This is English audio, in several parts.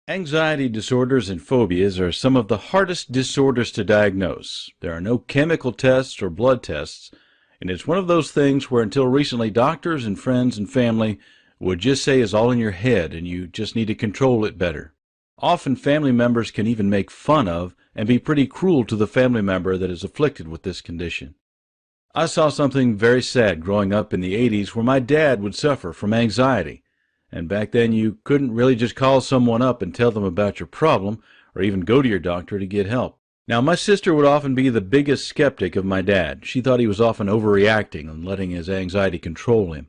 Anxiety disorders and phobias are some of the hardest disorders to diagnose. There are no chemical tests or blood tests, and it's one of those things where until recently doctors and friends and family would just say it's all in your head and you just need to control it better. Often family members can even make fun of and be pretty cruel to the family member that is afflicted with this condition. I saw something very sad growing up in the 80s where my dad would suffer from anxiety. And back then you couldn't really just call someone up and tell them about your problem or even go to your doctor to get help. Now, my sister would often be the biggest skeptic of my dad. She thought he was often overreacting and letting his anxiety control him.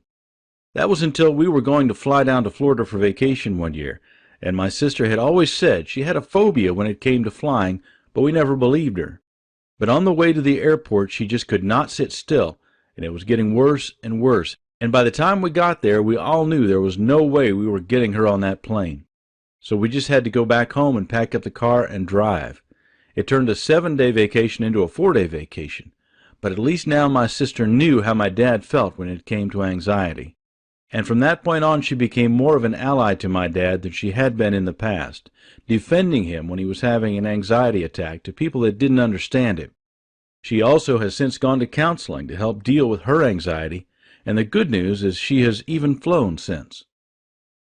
That was until we were going to fly down to Florida for vacation one year, and my sister had always said she had a phobia when it came to flying, but we never believed her. But on the way to the airport, she just could not sit still, and it was getting worse and worse. And by the time we got there, we all knew there was no way we were getting her on that plane. So we just had to go back home and pack up the car and drive. It turned a 7-day vacation into a 4-day vacation. But at least now my sister knew how my dad felt when it came to anxiety. And from that point on, she became more of an ally to my dad than she had been in the past, defending him when he was having an anxiety attack to people that didn't understand him. She also has since gone to counseling to help deal with her anxiety, and the good news is she has even flown since.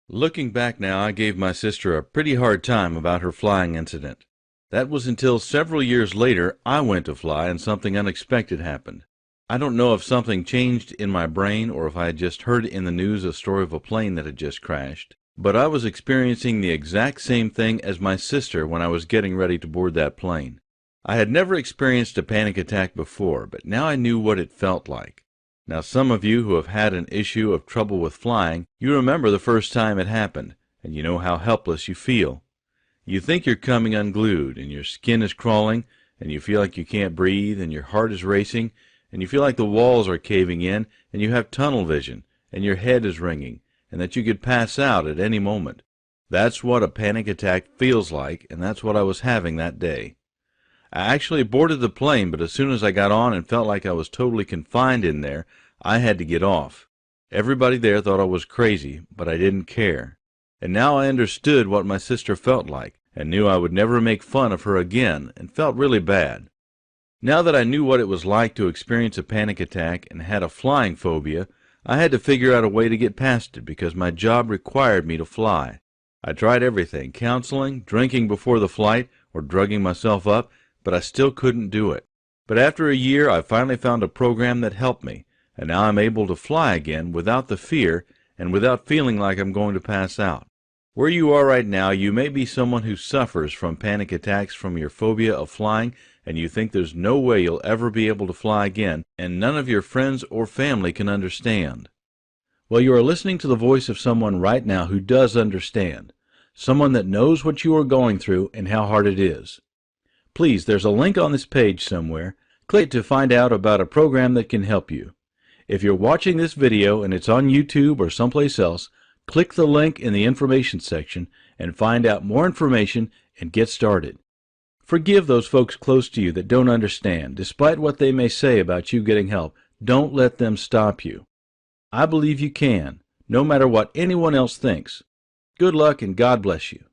Looking back now, I gave my sister a pretty hard time about her flying incident. That was until several years later I went to fly and something unexpected happened. I don't know if something changed in my brain or if I had just heard in the news a story of a plane that had just crashed, but I was experiencing the exact same thing as my sister when I was getting ready to board that plane. I had never experienced a panic attack before, but now I knew what it felt like. Now, some of you who have had an issue of trouble with flying, you remember the first time it happened, and you know how helpless you feel. You think you're coming unglued, and your skin is crawling, and you feel like you can't breathe, and your heart is racing, and you feel like the walls are caving in, and you have tunnel vision, and your head is ringing, and that you could pass out at any moment. That's what a panic attack feels like, and that's what I was having that day. I actually boarded the plane, but as soon as I got on and felt like I was totally confined in there, I had to get off. Everybody there thought I was crazy, but I didn't care. And now I understood what my sister felt like, and knew I would never make fun of her again, and felt really bad. Now that I knew what it was like to experience a panic attack and had a flying phobia, I had to figure out a way to get past it because my job required me to fly. I tried everything, counseling, drinking before the flight, or drugging myself up, but I still couldn't do it. But after a year, I finally found a program that helped me, and now I'm able to fly again without the fear and without feeling like I'm going to pass out. Where you are right now, you may be someone who suffers from panic attacks from your phobia of flying, and you think there's no way you'll ever be able to fly again, and none of your friends or family can understand. Well, you are listening to the voice of someone right now who does understand, someone that knows what you are going through and how hard it is. Please, there's a link on this page somewhere. Click to find out about a program that can help you. If you're watching this video and it's on YouTube or someplace else, click the link in the information section and find out more information and get started. Forgive those folks close to you that don't understand. Despite what they may say about you getting help, don't let them stop you. I believe you can, no matter what anyone else thinks. Good luck and God bless you.